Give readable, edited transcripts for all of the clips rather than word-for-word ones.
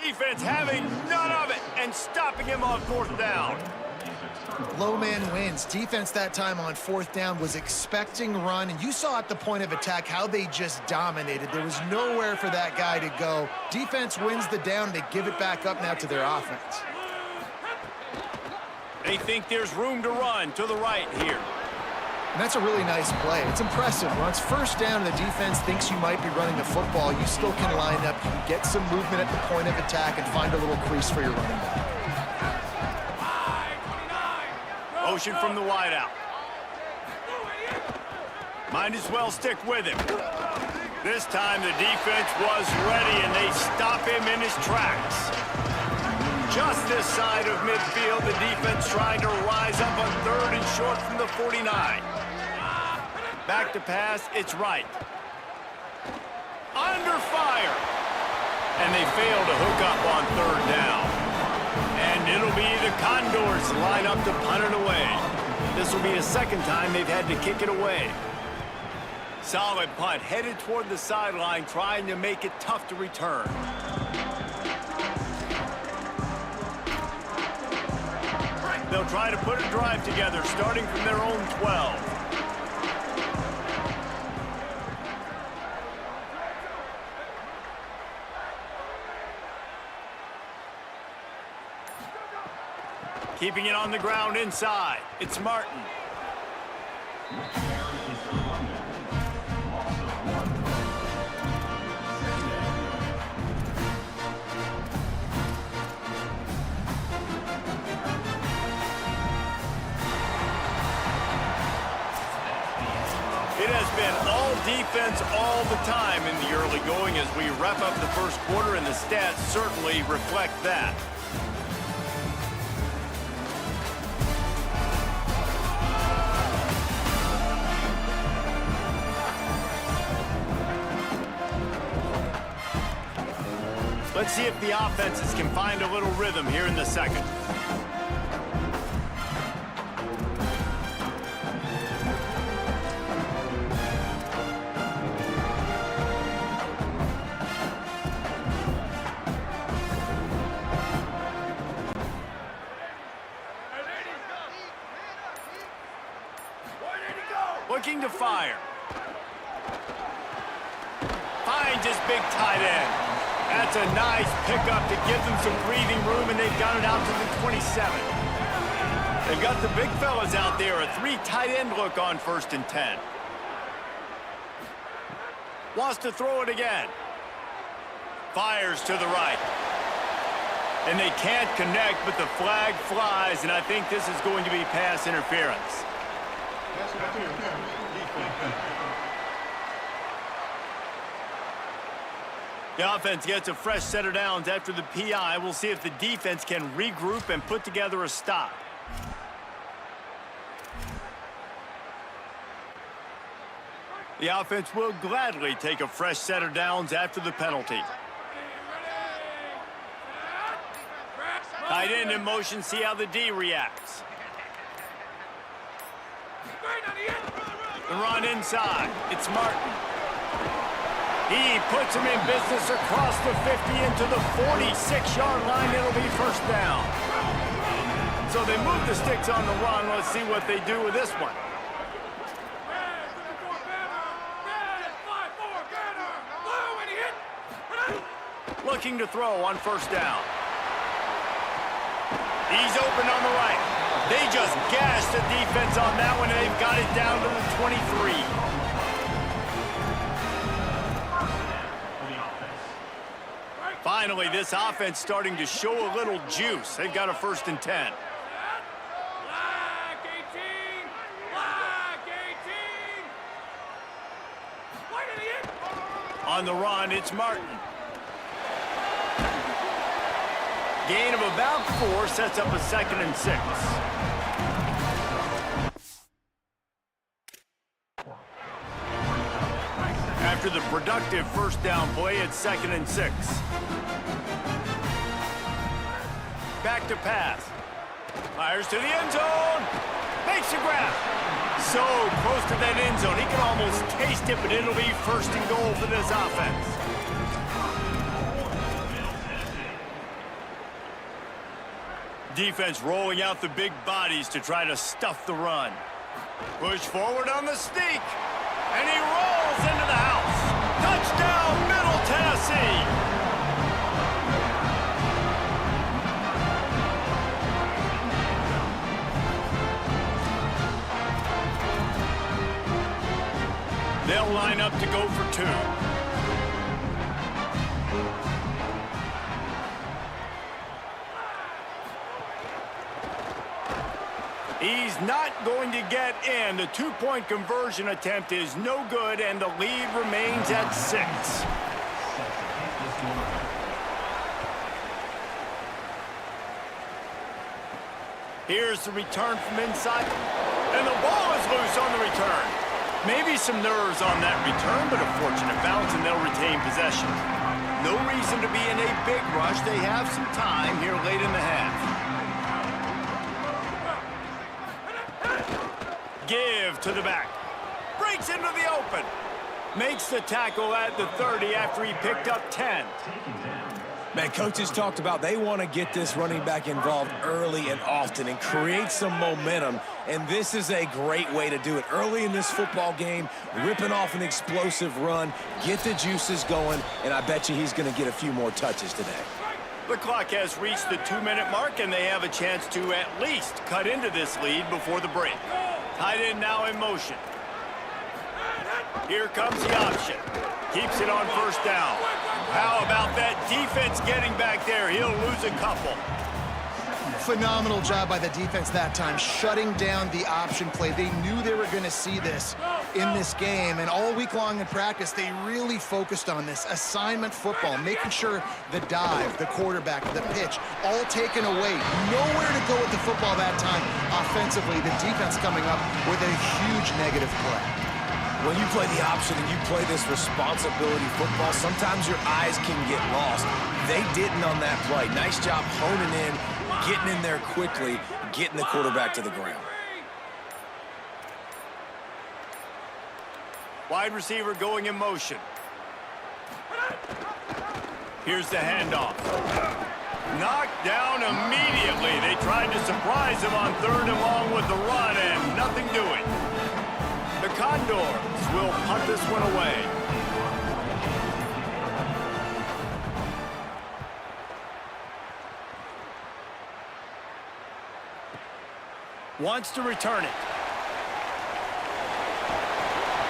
defense having none of it and stopping him on fourth down. Low man wins. Defense that time on fourth down was expecting run, and you saw at the point of attack how they just dominated. There was nowhere for that guy to go. Defense wins the down. They give it back up now to their offense. They think there's room to run to the right here. And that's a really nice play. It's impressive. Once first down and the defense thinks you might be running the football, you still can line up. You can get some movement at the point of attack and find a little crease for your running back. Motion from the wideout. Might as well stick with him. This time the defense was ready and they stop him in his tracks. Just this side of midfield, the defense trying to rise up on third and short from the 49. Back to pass, it's right. Under fire. And they fail to hook up on third down. And it'll be the Condors line up to punt it away. This will be the second time they've had to kick it away. Solid punt, headed toward the sideline, trying to make it tough to return. They'll try to put a drive together, starting from their own 12. Keeping it on the ground inside. It's Martin. It has been all defense all the time in the early going as we wrap up the first quarter, and the stats certainly reflect that. Let's see if the offenses can find a little rhythm here in the second. Looking to fire. Finds his big tight end. That's a nice pickup to give them some breathing room, and they've got it out to the 27. They've got the big fellas out there. A three tight end look on 1st and 10. Wants to throw it again. Fires to the right. And they can't connect, but the flag flies, and I think this is going to be pass interference. The offense gets a fresh set of downs after the PI. We'll see if the defense can regroup and put together a stop. The offense will gladly take a fresh set of downs after the penalty. Tight end in motion, see how the D reacts. The run inside, it's Martin. He puts him in business across the 50 into the 46-yard line. It'll be first down. So they move the sticks on the run. Let's see what they do with this one. Looking to throw on first down. He's open on the right. They just gashed the defense on that one, and they've got it down to the 23. Finally, this offense starting to show a little juice. They've got a 1st and 10. On the run, it's Martin. Gain of about 4 sets up a 2nd and 6. After the productive first down play, it's 2nd and 6. Back to pass. Fires to the end zone. Makes a grab. So close to that end zone. He can almost taste it, but it'll be 1st and goal for this offense. defense rolling out the big bodies to try to stuff the run. Push forward on the sneak. And he rolls into the house. Touchdown, Middle Tennessee. They'll line up to go for two. He's not going to get in. The two-point conversion attempt is no good, and the lead remains at 6. Here's the return from inside, and the ball is loose on the return. Maybe some nerves on that return, but a fortunate bounce, and they'll retain possession. No reason to be in a big rush. They have some time here late in the half. Give to the back. Breaks into the open. Makes the tackle at the 30 after he picked up 10. Man, coaches talked about they want to get this running back involved early and often and create some momentum, and this is a great way to do it. Early in this football game, ripping off an explosive run, get the juices going, and I bet you he's going to get a few more touches today. The clock has reached the 2-minute mark, and they have a chance to at least cut into this lead before the break. Tight end now in motion. Here comes the option. Keeps it on first down. How about that defense getting back there? He'll lose a couple. Phenomenal job by the defense that time, shutting down the option play. They knew they were going to see this in this game, and all week long in practice, they really focused on this assignment football, making sure the dive, the quarterback, the pitch, all taken away. Nowhere to go with the football that time offensively. The defense coming up with a huge negative play. When you play the option and you play this responsibility football, sometimes your eyes can get lost. They didn't on that play. Nice job honing in, getting in there quickly, getting the quarterback to the ground. Wide receiver going in motion. Here's the handoff. Knocked down immediately. They tried to surprise him on 3rd and long with the run, and nothing doing. The Condors will punt this one away. Wants to return it.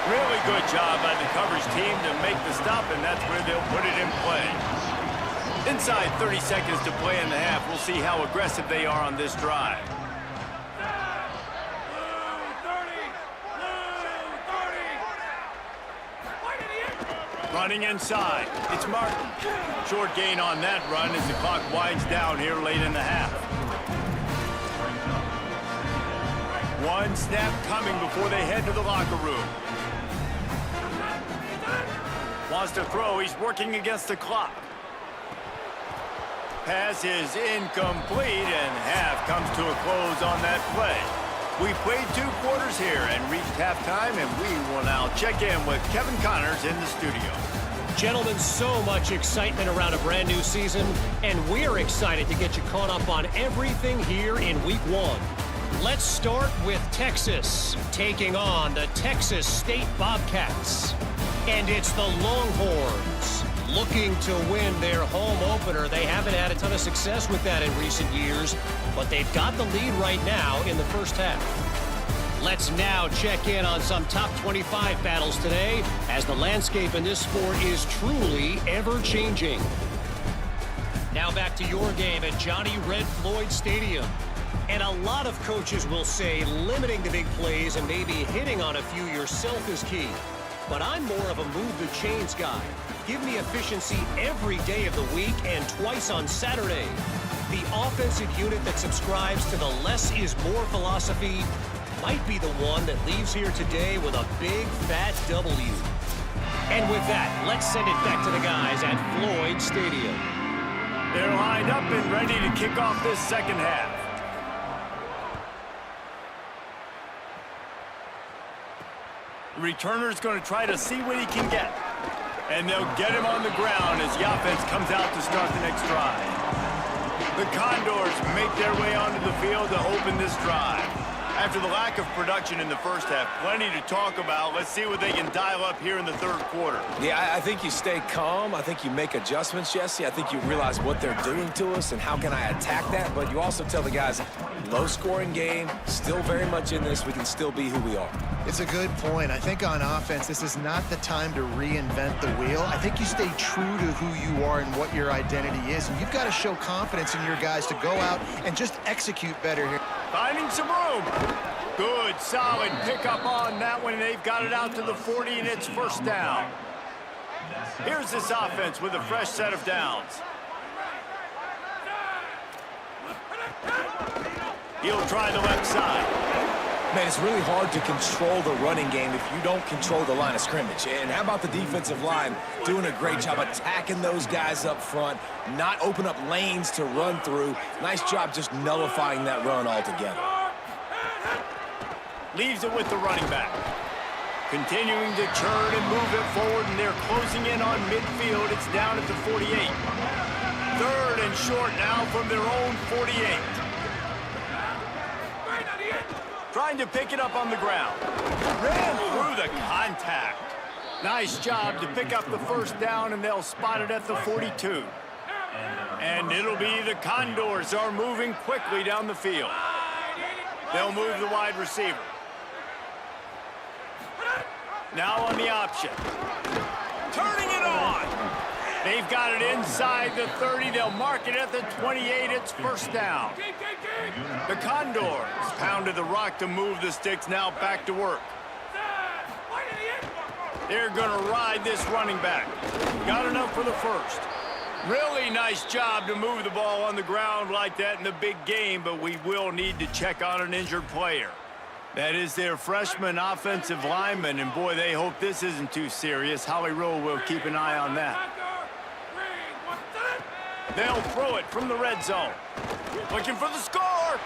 Really good job by the coverage team to make the stop, and that's where they'll put it in play. Inside 30 seconds to play in the half. We'll see how aggressive they are on this drive. Running inside. It's Martin. Short gain on that run as the clock winds down here late in the half. One snap coming before they head to the locker room. Wants to throw. He's working against the clock. Pass is incomplete, and half comes to a close on that play. We played 2 quarters here and reached halftime, and we will now check in with Kevin Connors in the studio. Gentlemen, so much excitement around a brand new season, and we're excited to get you caught up on everything here in Week 1. Let's start with Texas, taking on the Texas State Bobcats. And it's the Longhorns looking to win their home opener. They haven't had a ton of success with that in recent years, but they've got the lead right now in the first half. Let's now check in on some top 25 battles today, as the landscape in this sport is truly ever-changing. Now back to your game at Johnny Red Floyd Stadium. And a lot of coaches will say limiting the big plays and maybe hitting on a few yourself is key. But I'm more of a move the chains guy. Give me efficiency every day of the week and twice on Saturday. The offensive unit that subscribes to the less is more philosophy might be the one that leaves here today with a big fat W. And with that, let's send it back to the guys at Floyd Stadium. They're lined up and ready to kick off this second half. The returner's going to try to see what he can get. And they'll get him on the ground as the offense comes out to start the next drive. The Condors make their way onto the field to open this drive. After the lack of production in the first half, plenty to talk about. Let's see what they can dial up here in the third quarter. Yeah, I think you stay calm. I think you make adjustments, Jesse. I think you realize what they're doing to us and how can I attack that. But you also tell the guys, low-scoring game, still very much in this. We can still be who we are. It's a good point. I think on offense, this is not the time to reinvent the wheel. I think you stay true to who you are and what your identity is. And you've got to show confidence in your guys to go out and just execute better here. Finding some room. Good, solid pickup on that one. They've got it out to the 40, and it's first down. Here's this offense with a fresh set of downs. He'll try the left side. Man, it's really hard to control the running game if you don't control the line of scrimmage. And how about the defensive line doing a great job attacking those guys up front, not open up lanes to run through. Nice job just nullifying that run altogether. Leaves it with the running back. Continuing to churn and move it forward, and they're closing in on midfield. It's down at the 48. Third and short now from their own 48. Trying to pick it up on the ground. Ran through the contact. Nice job to pick up the first down, and they'll spot it at the 42. And it'll be the Condors are moving quickly down the field. They'll move the wide receiver. Now on the option. Turning it on. They've got it inside the 30. They'll mark it at the 28. It's first down. The Condors pounded the rock to move the sticks. Now back to work. They're going to ride this running back. Got enough for the first. Really nice job to move the ball on the ground like that in the big game, but we will need to check on an injured player. That is their freshman offensive lineman, and boy, they hope this isn't too serious. Holly Rowe will keep an eye on that. They'll throw it from the red zone. Looking for the score.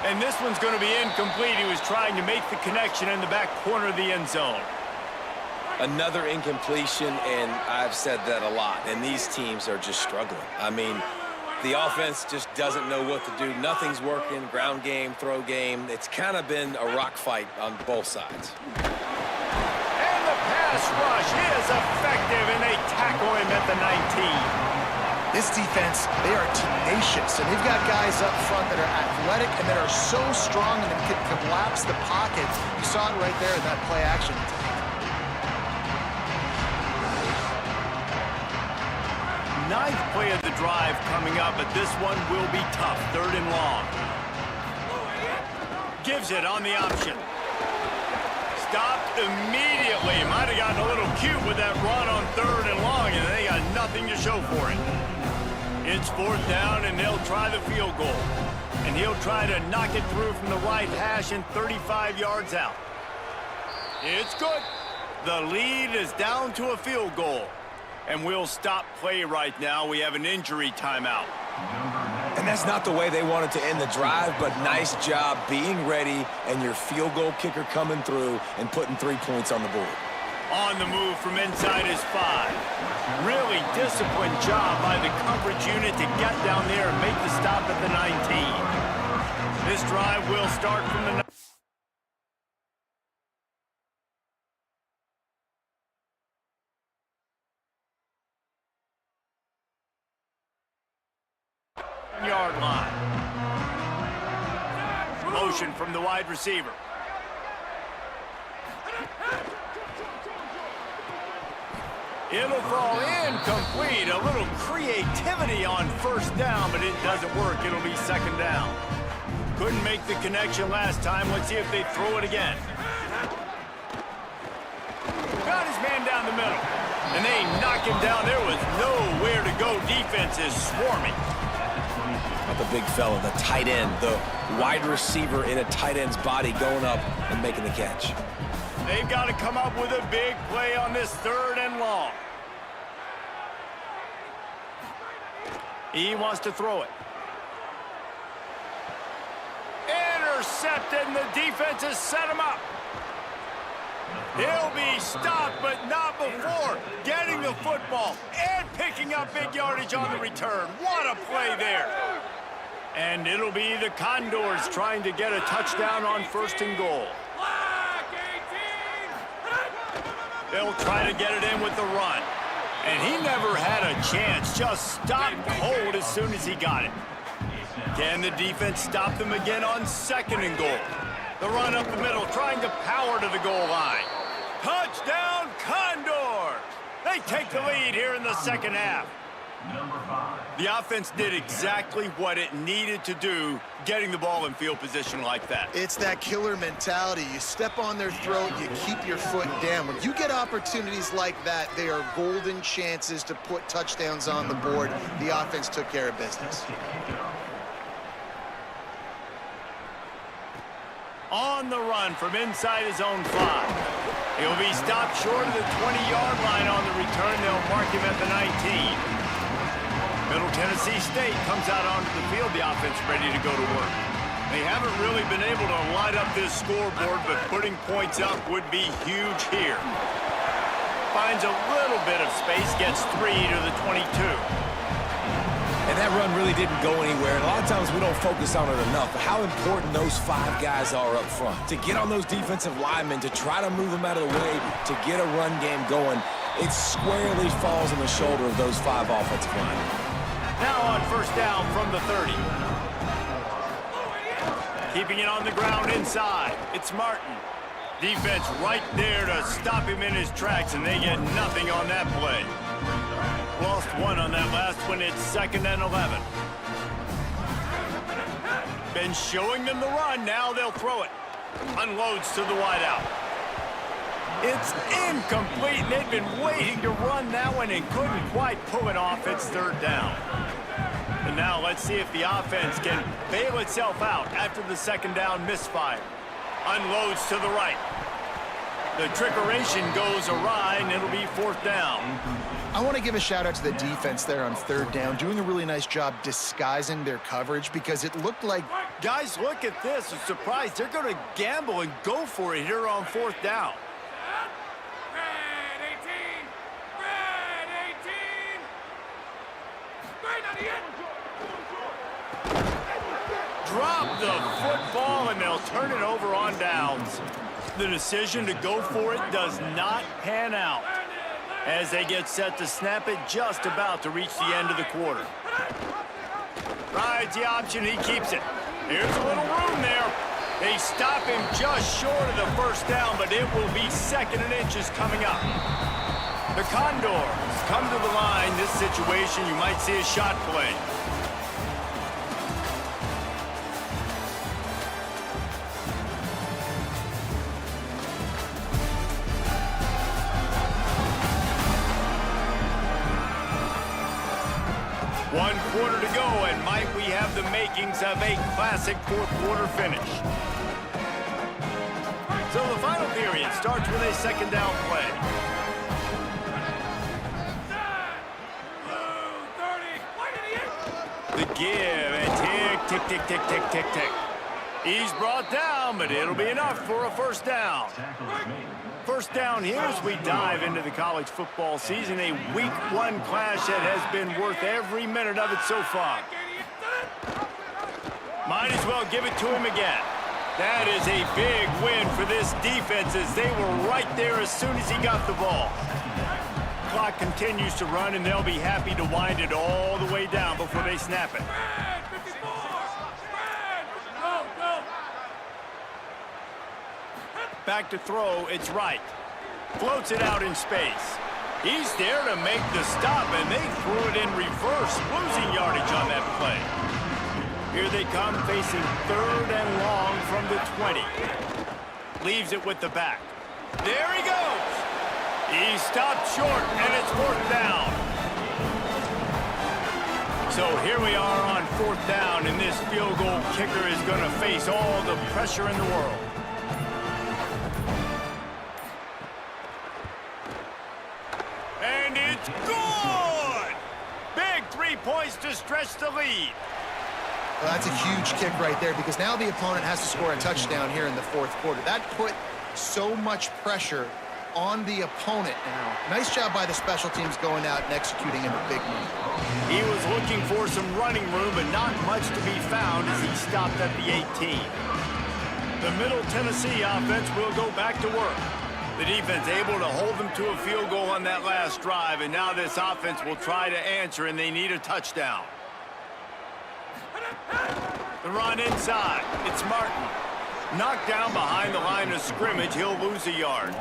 And this one's going to be incomplete. He was trying to make the connection in the back corner of the end zone. Another incompletion, and I've said that a lot, and these teams are just struggling. I mean, the offense just doesn't know what to do. Nothing's working, ground game, throw game. It's kind of been a rock fight on both sides. And the pass rush is effective, and they tackle him at the 19. This defense, they are tenacious, and they've got guys up front that are athletic and that are so strong and can collapse the pocket. You saw it right there in that play action. Ninth play of the drive coming up, but this one will be tough. Third and long. Gives it on the option. Stopped immediately. Might have gotten a little cute with that run on third and long, and they got nothing to show for it. It's fourth down, and they'll try the field goal. And he'll try to knock it through from the right hash and 35 yards out. It's good. The lead is down to a field goal. And we'll stop play right now. We have an injury timeout. And that's not the way they wanted to end the drive, but nice job being ready and your field goal kicker coming through and putting 3 points on the board. On the move from inside his 5. Really disciplined job by the coverage unit to get down there and make the stop at the 19. This drive will start from the 9-yard line. Motion from the wide receiver. It'll fall incomplete. A little creativity on first down, but it doesn't work. It'll be second down. Couldn't make the connection last time. Let's see if they throw it again. Got his man down the middle. And they knock him down. There was nowhere to go. Defense is swarming. The big fella, the tight end, the wide receiver in a tight end's body going up and making the catch. They've got to come up with a big play on this third and long. He wants to throw it. Intercepted, and the defense has set him up. He'll be stopped, but not before getting the football and picking up big yardage on the return. What a play there. And it'll be the Condors trying to get a touchdown on 1st and goal. They'll try to get it in with the run. And he never had a chance, just stopped cold as soon as he got it. Can the defense stop them again on 2nd and goal? The run up the middle, trying to power to the goal line. Touchdown, Condors! They take the lead here in the 2nd half. The offense did exactly what it needed to do, getting the ball in field position like that. It's that killer mentality. You step on their throat, you keep your foot down. When you get opportunities like that, they are golden chances to put touchdowns on the board. The offense took care of business. On the run from inside his own 5. He'll be stopped short of the 20-yard line on the return. They'll mark him at the 19. Middle Tennessee State comes out onto the field. The offense ready to go to work. They haven't really been able to light up this scoreboard, but putting points up would be huge here. Finds a little bit of space, gets 3 to the 22. And that run really didn't go anywhere. And a lot of times we don't focus on it enough. But how important those 5 guys are up front. To get on those defensive linemen, to try to move them out of the way, to get a run game going, it squarely falls on the shoulder of those 5 offensive linemen. Now on 1st down from the 30. Keeping it on the ground inside. It's Martin. Defense right there to stop him in his tracks, and they get nothing on that play. Lost 1 on that last one. It's 2nd and 11. Been showing them the run. Now they'll throw it. Unloads to the wideout. It's incomplete. They've been waiting to run that one and couldn't quite pull it off. It's 3rd down. And now let's see if the offense can bail itself out after the 2nd down misfire. Unloads to the right. The trickeration goes awry, and it'll be 4th down. I want to give a shout out to the defense there on 3rd down, doing a really nice job disguising their coverage because it looked like... Guys, look at this. I'm surprised. They're going to gamble and go for it here on 4th down. Drop the football, and they'll turn it over on downs. The decision to go for it does not pan out as they get set to snap it just about to reach the end of the quarter. Rides the option, he keeps it. Here's a little room there. They stop him just short of the 1st down, but it will be 2nd and inches coming up. The Condors come to the line. This situation, you might see a shot play. One quarter to go, and might we have the makings of a classic 4th quarter finish. So the final period starts with a 2nd down play. The give, and tick, tick, tick, tick, tick, tick. He's brought down, but it'll be enough for a 1st down. 1st down here as we dive into the college football season, a week 1 clash that has been worth every minute of it so far. Might as well give it to him again. That is a big win for this defense as they were right there as soon as he got the ball. Clock continues to run, and they'll be happy to wind it all the way down before they snap it. Back to throw, it's right. Floats it out in space. He's there to make the stop, and they threw it in reverse, losing yardage on that play. Here they come, facing 3rd and long from the 20. Leaves it with the back. There he goes. He stopped short, and it's 4th down. So here we are on 4th down, and this field goal kicker is going to face all the pressure in the world. And it's good! Big 3 points to stretch the lead. Well, that's a huge kick right there because now the opponent has to score a touchdown here in the 4th quarter. That put so much pressure on the opponent now. Nice job by the special teams going out and executing in a big moment. He was looking for some running room, but not much to be found as he stopped at the 18. The Middle Tennessee offense will go back to work. The defense able to hold them to a field goal on that last drive, and now this offense will try to answer, and they need a touchdown. The run inside. It's Martin. Knocked down behind the line of scrimmage. He'll lose a yard.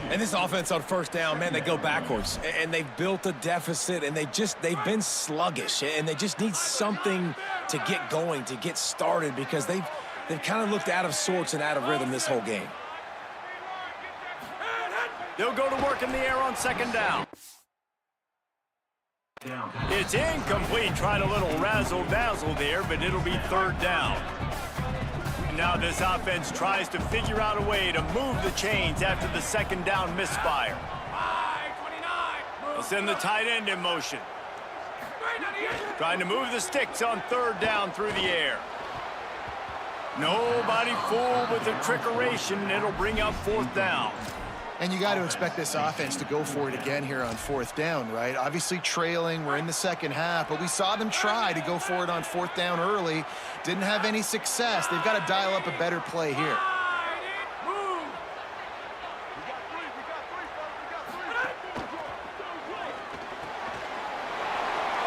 And this offense on first down, man, they go backwards. And they've built a deficit, and they've been sluggish. And they just need something to get going, to get started, because they've kind of looked out of sorts and out of rhythm this whole game. They'll go to work in the air on second down. It's incomplete. Tried a little razzle-dazzle there, but it'll be third down. Now this offense tries to figure out a way to move the chains after the second down misfire. They'll send the tight end in motion. Trying to move the sticks on third down through the air. Nobody fooled with the trickeration. It'll bring up fourth down. And you got to expect this offense to go for it again here on fourth down, right? Obviously trailing, we're in the second half, but we saw them try to go for it on fourth down early. Didn't have any success. They've got to dial up a better play here.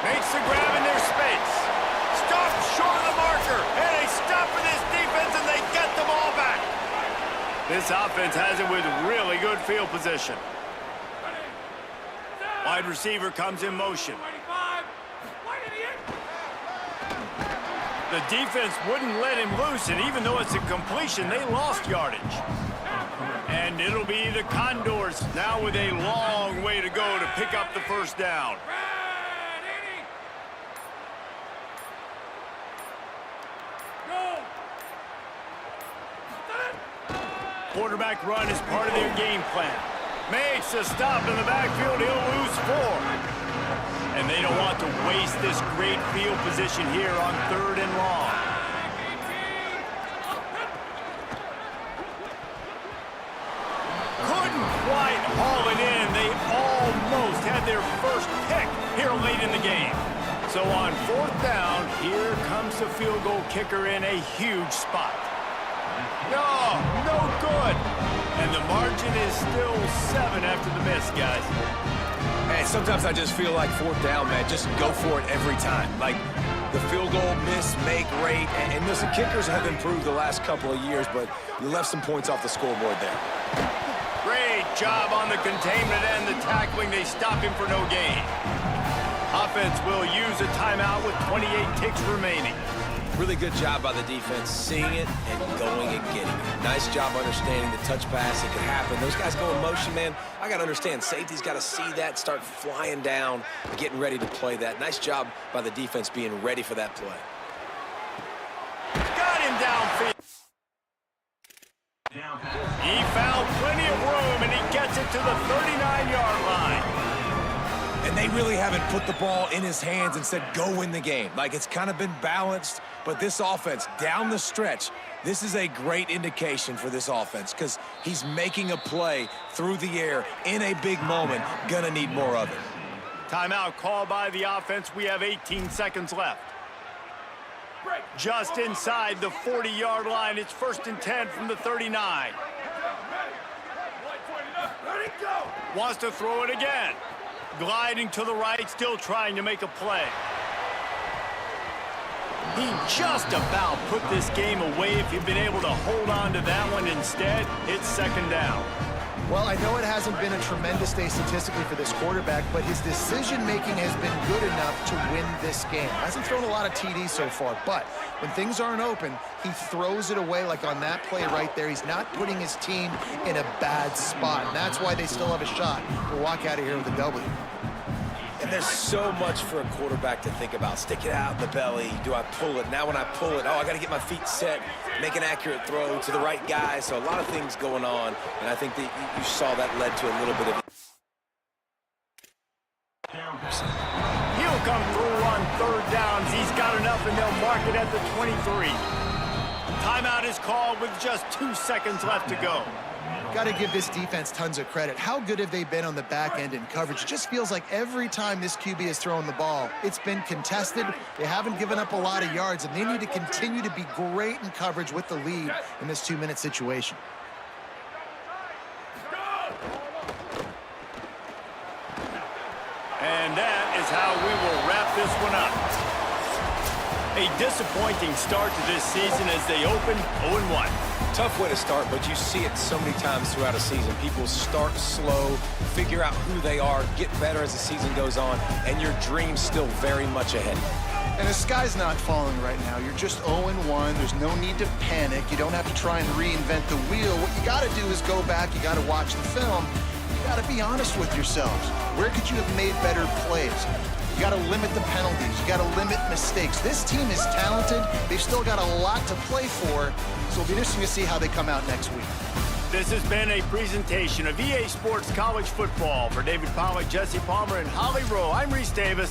Makes the grab in their space. Stopped short of the marker. And they stop for this defense, and they get the ball back. This offense has it with really good field position. Wide receiver comes in motion. The defense wouldn't let him loose, and even though it's a completion, they lost yardage. And it'll be the Condors now with a long way to go to pick up the first down. Quarterback run is part of their game plan. Makes a stop in the backfield. He'll lose 4. And they don't want to waste this great field position here on third and long. Couldn't quite haul it in. They almost had their first pick here late in the game. So on fourth down, here comes the field goal kicker in a huge spot. No good. And the margin is still 7 after the miss, guys. Hey, sometimes I just feel like fourth down, man. Just go for it every time. Like the field goal, miss, make, rate. And listen, kickers have improved the last couple of years, but you left some points off the scoreboard there. Great job on the containment and the tackling. They stop him for no gain. Offense will use a timeout with 28 ticks remaining. Really good job by the defense, seeing it and going and getting it. Nice job understanding the touch pass. It could happen. Those guys go in motion, man. I got to understand, safety's got to see that, start flying down, getting ready to play that. Nice job by the defense being ready for that play. Got him downfield. He found plenty of room, and he gets it to the 39-yard line. And they really haven't put the ball in his hands and said, go win the game. Like, it's kind of been balanced, but this offense, down the stretch, this is a great indication for this offense because he's making a play through the air in a big moment. Gonna need more of it. Timeout called by the offense. We have 18 seconds left. Just inside the 40-yard line. It's 1st and 10 from the 39. Wants to throw it again. Gliding to the right, still trying to make a play. He just about put this game away if he'd been able to hold on to that one. Instead, it's second down. Well, I know it hasn't been a tremendous day statistically for this quarterback, but his decision-making has been good enough to win this game. Hasn't thrown a lot of TDs so far, but when things aren't open, he throws it away like on that play right there. He's not putting his team in a bad spot, and that's why they still have a shot to walk out of here with a W. And there's so much for a quarterback to think about. Stick it out in the belly. Do I pull it? Now when I pull it, I got to get my feet set, make an accurate throw to the right guy. So a lot of things going on, and I think that you saw that led to a little bit of... He'll come through on third downs. He's got enough, and they'll mark it at the 23. Timeout is called with just 2 seconds left to go. Got to give this defense tons of credit. How good have they been on the back end in coverage? It just feels like every time this QB has thrown the ball, it's been contested. They haven't given up a lot of yards, and they need to continue to be great in coverage with the lead in this 2-minute situation. And that is how we will wrap this one up. A disappointing start to this season as they open 0-1. Tough way to start, but you see it so many times throughout a season. People start slow, figure out who they are, get better as the season goes on, and your dream's still very much ahead. And the sky's not falling right now. You're just 0-1. There's no need to panic. You don't have to try and reinvent the wheel. What you got to do is go back. You got to watch the film. You got to be honest with yourselves. Where could you have made better plays? You got to limit the penalties. You got to limit mistakes. This team is talented. They've still got a lot to play for, so it'll be interesting to see how they come out next week. This has been a presentation of EA Sports College Football. For David Pollack, Jesse Palmer, and Holly Rowe, I'm Reese Davis.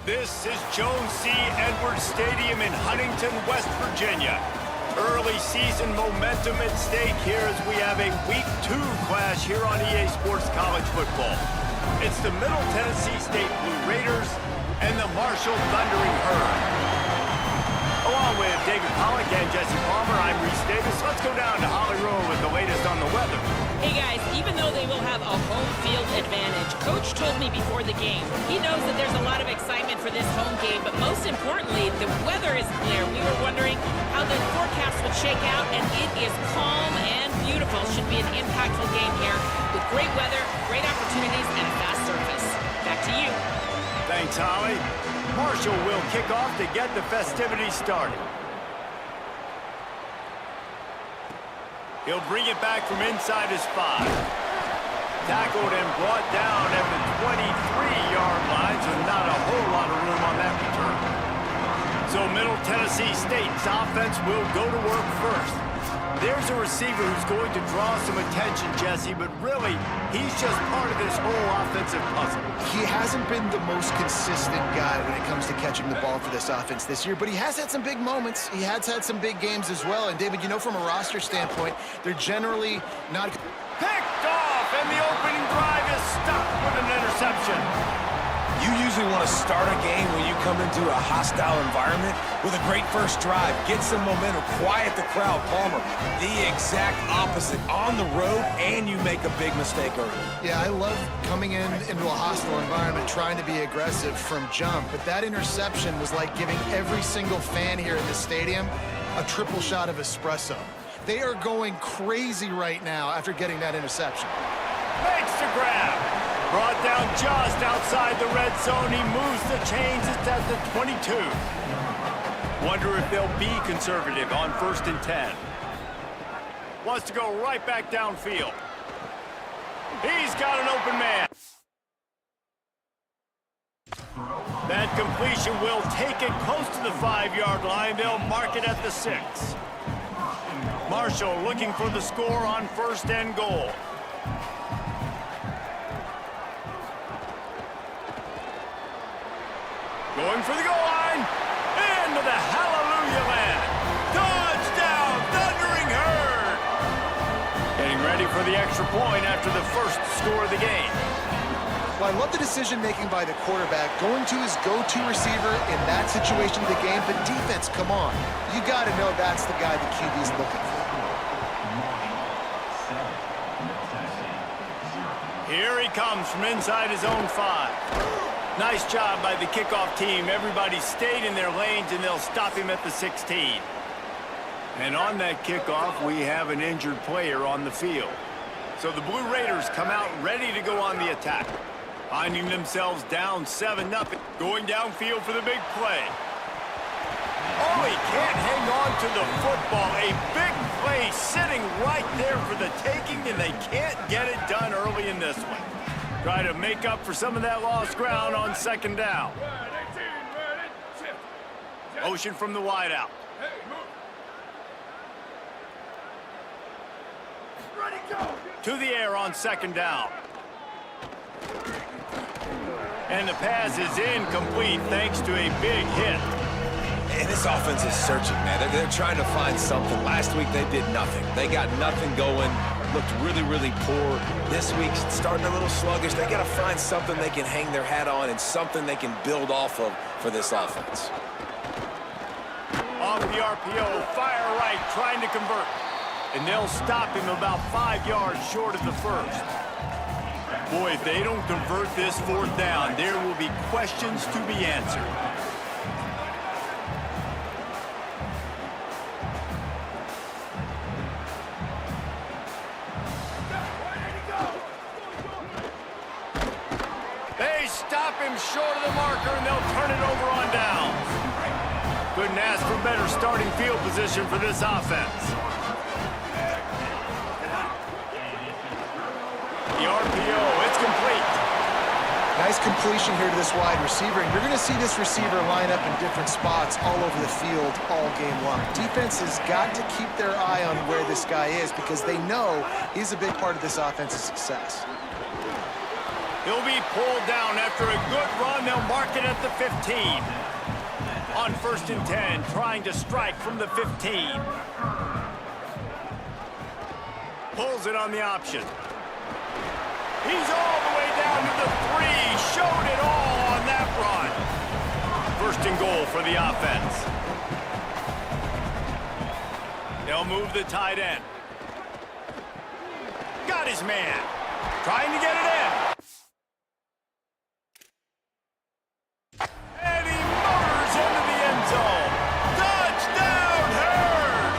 This is Jones C. Edwards Stadium in Huntington, West Virginia. Early season momentum at stake here as we have a Week 2 clash here on EA Sports College Football. It's the Middle Tennessee State Blue Raiders and the Marshall Thundering Herd. Along with David Pollack and Jesse Palmer, I'm Reese Davis. Let's go down to Holly Rowe with the latest on the weather. Hey guys, even though they will have a home field advantage, Coach told me before the game, he knows that there's a lot of excitement for this home game, but most importantly, the weather is clear. We were wondering how the forecast would shake out, and it is calm and beautiful. Should be an impactful game here with great weather, great opportunities, and a fast surface. Back to you. Thanks, Holly. Marshall will kick off to get the festivities started. He'll bring it back from inside his 5. Tackled and brought down at the 23-yard line, so not a whole lot of room on that return. So Middle Tennessee State's offense will go to work first. There's a receiver who's going to draw some attention, Jesse, but really, he's just part of this whole offensive puzzle. He hasn't been the most consistent guy when it comes to catching the ball for this offense this year, but he has had some big moments. He has had some big games as well. And, David, you know, from a roster standpoint, they're generally not... Picked off, and the opening drive is stopped with an interception. You usually want to start a game when you come into a hostile environment with a great first drive, get some momentum, quiet the crowd. Palmer, the exact opposite. On the road, and you make a big mistake early. Yeah, I love coming into a hostile environment, trying to be aggressive from jump, but that interception was like giving every single fan here in the stadium a triple shot of espresso. They are going crazy right now after getting that interception. Makes the grab. Brought down just outside the red zone. He moves the chains. It's at the 22. Wonder if they'll be conservative on 1st and 10. Wants to go right back downfield. He's got an open man. That completion will take it close to the 5-yard line. They'll mark it at the 6. Marshall looking for the score on 1st and goal. Going for the goal line. Into the hallelujah land. Touchdown, Thundering Herd. the extra point after the first score of the game. Well, I love the decision-making by the quarterback, going to his go-to receiver in that situation of the game. But defense, come on. You got to know that's the guy the QB's looking for. Here he comes from inside his own 5. Nice job by the kickoff team. Everybody stayed in their lanes, and they'll stop him at the 16. And on that kickoff, we have an injured player on the field. So the Blue Raiders come out ready to go on the attack. Finding themselves down 7-0. Going downfield for the big play. Oh, he can't hang on to the football. A big play sitting right there for the taking, and they can't get it done early in this one. Try to make up for some of that lost ground on second down. Motion from the wideout. To the air on second down. And the pass is incomplete thanks to a big hit. And this offense is searching, man. They're trying to find something. Last week, they did nothing. They got nothing going. Looked really, really poor. This week, starting a little sluggish. They got to find something they can hang their hat on and something they can build off of for this offense. Off the RPO, fire right, trying to convert. And they'll stop him about 5 yards short of the first. Boy, if they don't convert this fourth down, there will be questions to be answered. They stop him short of the marker, and they'll turn it over on downs. Couldn't ask for better starting field position for this offense. The RPO, it's complete. Nice completion here to this wide receiver, and you're going to see this receiver line up in different spots all over the field all game long. Defense has got to keep their eye on where this guy is because they know he's a big part of this offense's success. He'll be pulled down after a good run. They'll mark it at the 15. On 1st and 10, trying to strike from the 15. Pulls it on the option. He's all the way down to the 3. Showed it all on that run. 1st and goal for the offense. They'll move the tight end. Got his man. Trying to get it in. And he motors into the end zone. Touchdown, Herd!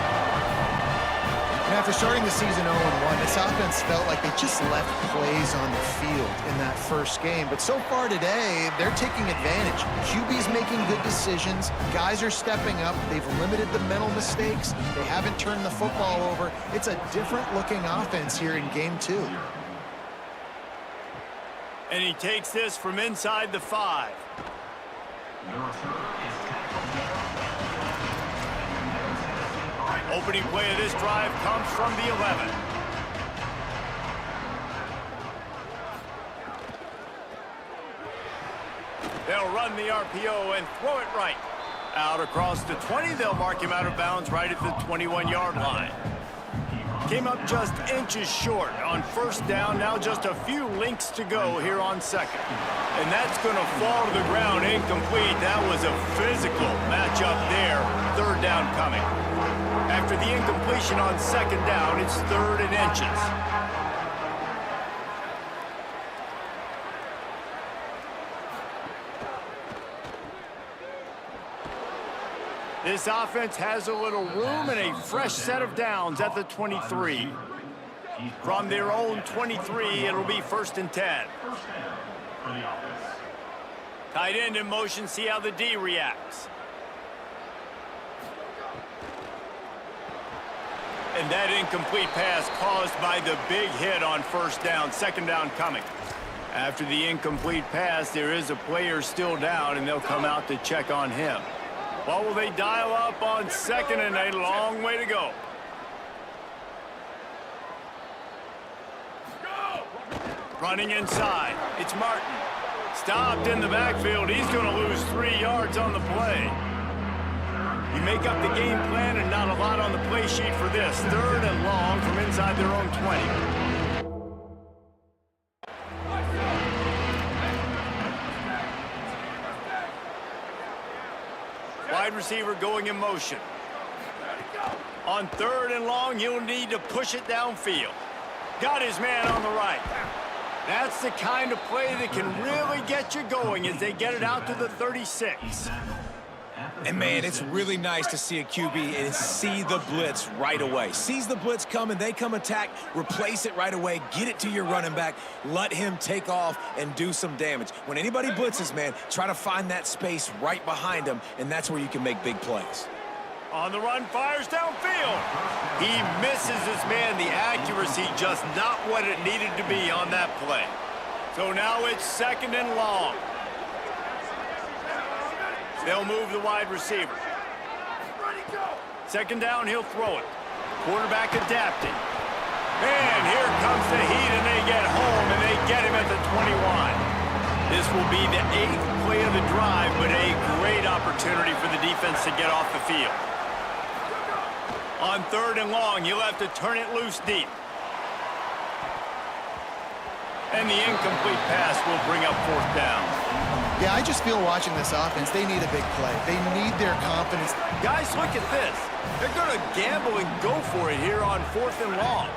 And after starting the season 0-1, this offense felt like they just left plays on the field in that first game. But so far today, they're taking advantage. QB's making good decisions. Guys are stepping up. They've limited the mental mistakes. They haven't turned the football over. It's a different-looking offense here in Game 2. And he takes this from inside the 5. Opening play of this drive comes from the 11. They'll run the RPO and throw it right. Out across the 20, they'll mark him out of bounds right at the 21-yard line. Came up just inches short on 1st down. Now just a few links to go here on 2nd. And that's going to fall to the ground incomplete. That was a physical matchup there. 3rd down coming. After the incompletion on 2nd down, it's 3rd and inches. This offense has a little room and a fresh set of downs at the 23. From their own 23, it'll be 1st and 10. Tight end in motion, see how the D reacts. And that incomplete pass caused by the big hit on 1st down, 2nd down coming. After the incomplete pass, there is a player still down, and they'll come out to check on him. What will they dial up on 2nd and a long way to go? Running inside, it's Martin. Stopped in the backfield. He's going to lose 3 yards on the play. You make up the game plan and not a lot on the play sheet for this. 3rd and long from inside their own 20. wide receiver going in motion. On 3rd and long, he'll need to push it downfield. Got his man on the right. That's the kind of play that can really get you going as they get it out to the 36. And, man, it's really nice to see a QB and see the blitz right away. Sees the blitz coming, they come attack, replace it right away, get it to your running back, let him take off and do some damage. When anybody blitzes, man, try to find that space right behind him, and that's where you can make big plays. On the run, fires downfield. He misses his man. The accuracy just not what it needed to be on that play. So now it's 2nd and long. They'll move the wide receiver. 2nd down, he'll throw it. Quarterback adapting. And here comes the heat, and they get home, and they get him at the 21. This will be the 8th play of the drive, but a great opportunity for the defense to get off the field. On 3rd and long, you'll have to turn it loose deep. And the incomplete pass will bring up 4th down. Yeah, I just feel watching this offense, they need a big play. They need their confidence. Guys, look at this. They're going to gamble and go for it here on 4th and long.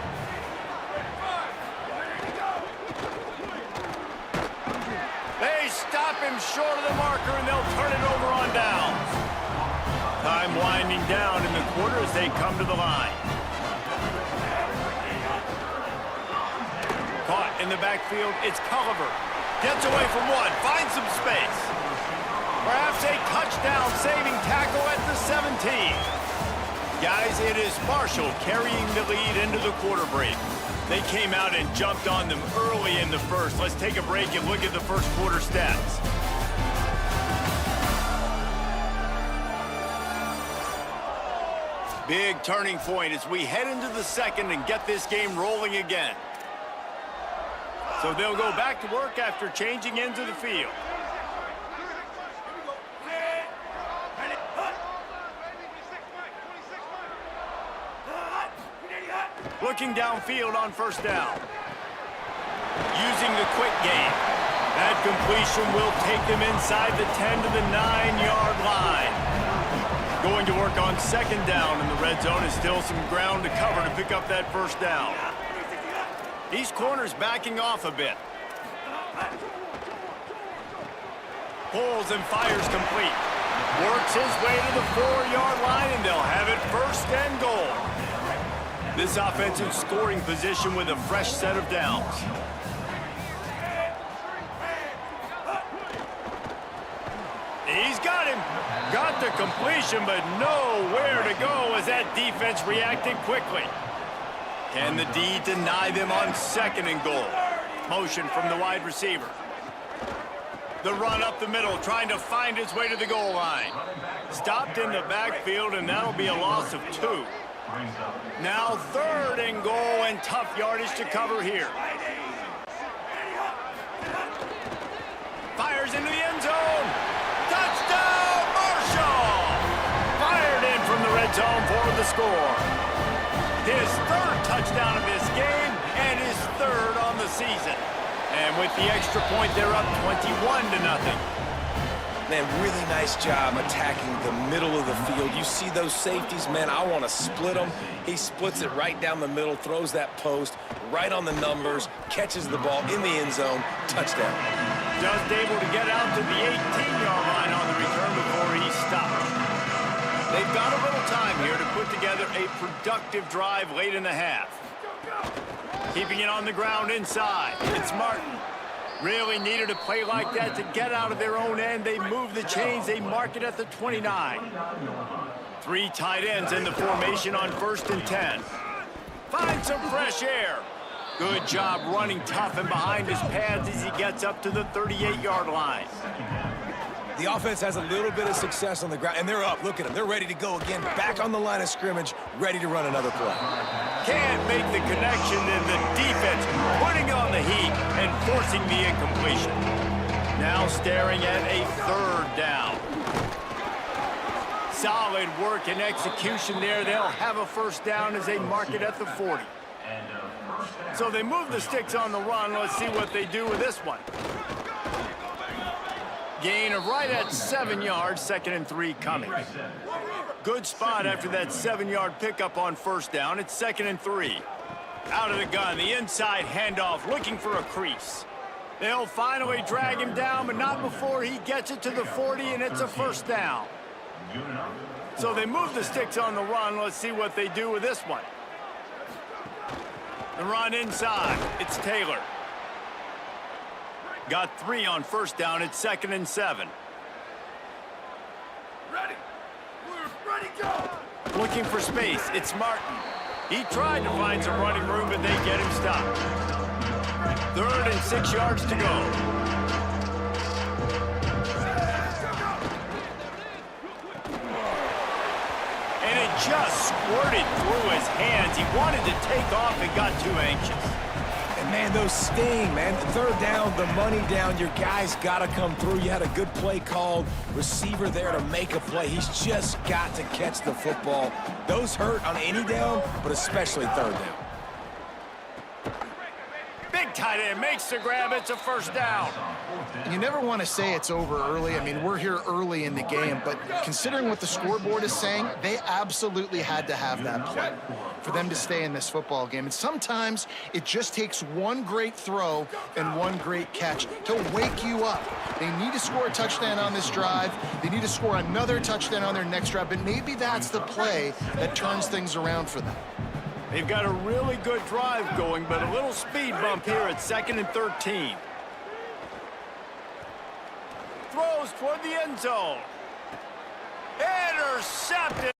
They stop him short of the marker, and they'll turn it over on downs. Time winding down in the quarter as they come to the line. Caught in the backfield, it's Culliver. Gets away from one, finds some space. Perhaps a touchdown saving tackle at the 17. Guys, it is Marshall carrying the lead into the quarter break. They came out and jumped on them early in the first. Let's take a break and look at the first quarter stats. Big turning point as we head into the 2nd and get this game rolling again. So they'll go back to work after changing into the field. Looking downfield on 1st down. Using the quick game. That completion will take them inside the 10 to the 9-yard line. Going to work on 2nd down in the red zone is still some ground to cover to pick up that 1st down. These corners backing off a bit. Pulls and fires complete. Works his way to the 4-yard line, and they'll have it 1st and goal. This offensive scoring position with a fresh set of downs. He's got him. Got the completion, but nowhere to go as that defense reacted quickly. Can the D deny them on 2nd and goal? Motion from the wide receiver. The run up the middle, trying to find his way to the goal line. Stopped in the backfield, and that'll be a loss of 2. Now 3rd and goal, and tough yardage to cover here. Fires into the end zone. Touchdown, Marshall! Fired in from the red zone for the score. His 3rd touchdown of this game, and his 3rd on the season. And with the extra point, they're up 21-0. Man, really nice job attacking the middle of the field. You see those safeties, man, I want to split them. He splits it right down the middle, throws that post, right on the numbers, catches the ball in the end zone, touchdown. Just able to get out to the 18-yard line on the return before he stopped. They've got a little time here to put together a productive drive late in the half. Keeping it on the ground inside. It's Martin. Really needed a play like that to get out of their own end. They move the chains. They mark it at the 29. 3 tight ends in the formation on 1st and 10. Find some fresh air. Good job running tough and behind his pads as he gets up to the 38-yard line. The offense has a little bit of success on the ground, and they're up. Look at them. They're ready to go again. Back on the line of scrimmage, ready to run another play. Can't make the connection, and the defense putting on the heat and forcing the incompletion. Now staring at a 3rd down. Solid work and execution there. They'll have a 1st down as they mark it at the 40. So they move the sticks on the run. Let's see what they do with this one. Gain of right at 7 yards, 2nd and 3 coming. Good spot after that 7-yard pickup on first down. It's 2nd and 3. Out of the gun, the inside handoff, looking for a crease. They'll finally drag him down, but not before he gets it to the 40, and it's a first down. So they move the sticks on the run. Let's see what they do with this one. The run inside. It's Taylor. Got 3 on first down. It's 2nd and 7. Ready. We're ready, go. Looking for space. It's Martin. He tried to find some running room, but they get him stopped. 3rd and 6 yards to go. And it just squirted through his hands. He wanted to take off and got too anxious. And, man, those sting, man. 3rd down, the money down. Your guy's got to come through. You had a good play called. Receiver there to make a play. He's just got to catch the football. Those hurt on any down, but especially 3rd down. Big tight end makes the grab. It's a first down. You never want to say it's over early. I mean, we're here early in the game, but considering what the scoreboard is saying, they absolutely had to have that play for them to stay in this football game. And sometimes it just takes one great throw and one great catch to wake you up. They need to score a touchdown on this drive. They need to score another touchdown on their next drive, but maybe that's the play that turns things around for them. They've got a really good drive going, but a little speed bump here at 2nd and 13. Throws toward the end zone. Intercepted.